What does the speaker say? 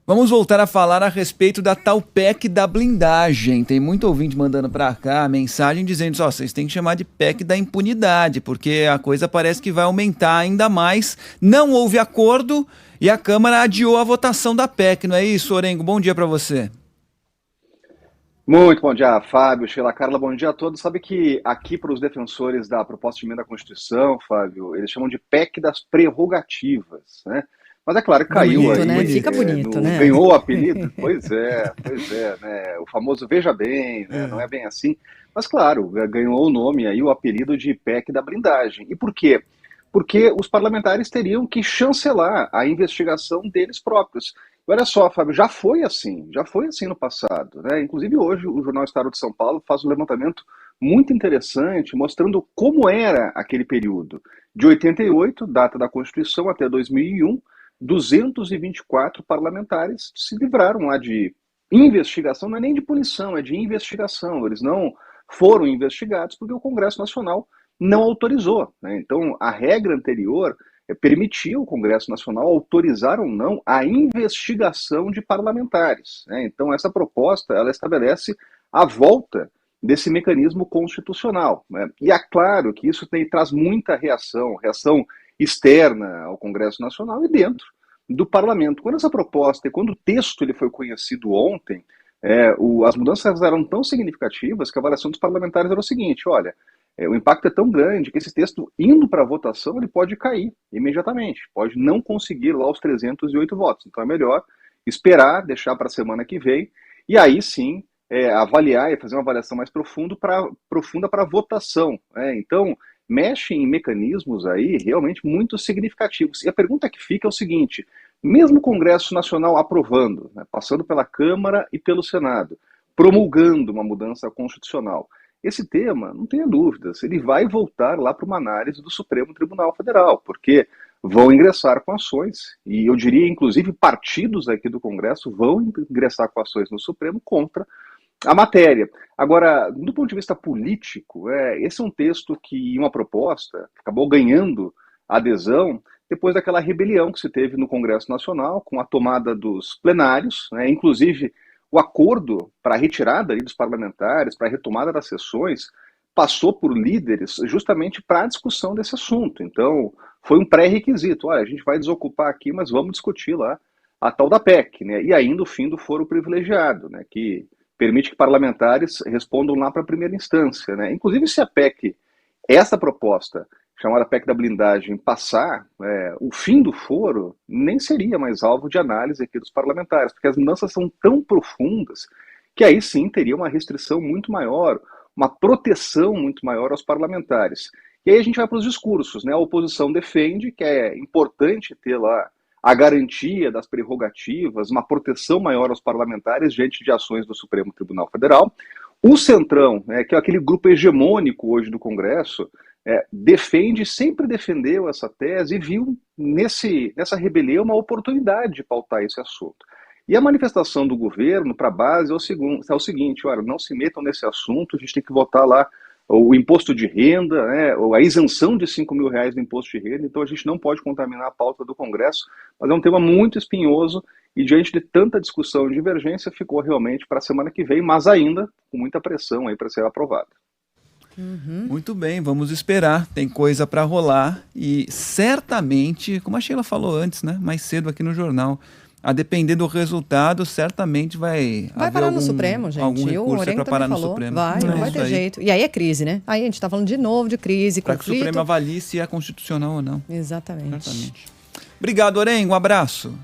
Vamos voltar a falar a respeito da tal PEC da blindagem. Tem muito ouvinte mandando para cá a mensagem dizendo só, vocês têm que chamar de PEC da impunidade, porque a coisa parece que vai aumentar ainda mais. Não houve acordo e a Câmara adiou a votação da PEC, não é isso, Orengo? Bom dia para você. Muito bom dia, Fábio, Sheila, Carla, bom dia a todos. Sabe que aqui para os defensores da proposta de emenda à Constituição, Fábio, eles chamam de PEC das prerrogativas, né? Mas é claro que caiu bonito, aí, né? Fica bonito, né? ganhou o apelido, pois é, né? O famoso veja bem, né? Não é bem assim. Mas claro, ganhou o nome aí, o apelido de PEC da blindagem. E por quê? Porque os parlamentares teriam que chancelar a investigação deles próprios. Olha só, Fábio, já foi assim no passado, né? Inclusive hoje o jornal Estado de São Paulo faz um levantamento muito interessante mostrando como era aquele período. De 88, data da Constituição, até 2001, 224 parlamentares se livraram lá de investigação, não é nem de punição, é de investigação. Eles não foram investigados porque o Congresso Nacional não autorizou, né? Então, a regra anterior permitia o Congresso Nacional autorizar ou não a investigação de parlamentares, né? Então, essa proposta ela estabelece a volta desse mecanismo constitucional, né? E é claro que isso traz muita reação externa ao Congresso Nacional e dentro do Parlamento. Quando essa proposta, quando o texto ele foi conhecido ontem, as mudanças eram tão significativas que a avaliação dos parlamentares era o seguinte: olha, o impacto é tão grande que esse texto, indo para a votação, ele pode cair imediatamente, pode não conseguir lá os 308 votos. Então é melhor esperar, deixar para a semana que vem, e aí sim avaliar e fazer uma avaliação mais profunda para a votação, né? Então, mexe em mecanismos aí realmente muito significativos. E a pergunta que fica é o seguinte: mesmo o Congresso Nacional aprovando, né, passando pela Câmara e pelo Senado, promulgando uma mudança constitucional, esse tema, não tenha dúvidas, ele vai voltar lá para uma análise do Supremo Tribunal Federal, porque vão ingressar com ações, e eu diria, inclusive, partidos aqui do Congresso vão ingressar com ações no Supremo contra a matéria. Agora, do ponto de vista político, esse é um texto que, uma proposta, que acabou ganhando adesão depois daquela rebelião que se teve no Congresso Nacional, com a tomada dos plenários, né, inclusive o acordo para a retirada ali dos parlamentares, para a retomada das sessões, passou por líderes justamente para a discussão desse assunto. Então, foi um pré-requisito. Olha, a gente vai desocupar aqui, mas vamos discutir lá a tal da PEC, né? E ainda o fim do foro privilegiado, né? Que permite que parlamentares respondam lá para a primeira instância, né? Inclusive, se a PEC, essa proposta, chamada PEC da blindagem, passar, o fim do foro nem seria mais alvo de análise aqui dos parlamentares, porque as mudanças são tão profundas que aí sim teria uma restrição muito maior, uma proteção muito maior aos parlamentares. E aí a gente vai para os discursos, né? A oposição defende que é importante ter lá a garantia das prerrogativas, uma proteção maior aos parlamentares diante de ações do Supremo Tribunal Federal. O Centrão, que é aquele grupo hegemônico hoje do Congresso, sempre defendeu essa tese e viu nessa rebelião uma oportunidade de pautar esse assunto. E a manifestação do governo para a base é o seguinte: olha, não se metam nesse assunto, a gente tem que votar lá o imposto de renda, né, ou a isenção de R$ 5.000 do imposto de renda, então a gente não pode contaminar a pauta do Congresso, mas é um tema muito espinhoso e diante de tanta discussão e divergência ficou realmente para a semana que vem, mas ainda com muita pressão aí para ser aprovado. Muito bem, vamos esperar, tem coisa para rolar e certamente, como a Sheila falou antes, né, mais cedo aqui no jornal, a depender do resultado, certamente vai parar no Supremo, gente. Algum recurso para parar no falou. Supremo. Não vai ter jeito. E aí é crise, né? Aí a gente está falando de novo de crise, para conflito. Para que o Supremo avalie se é constitucional ou não. Exatamente. Obrigado, Orengo. Um abraço.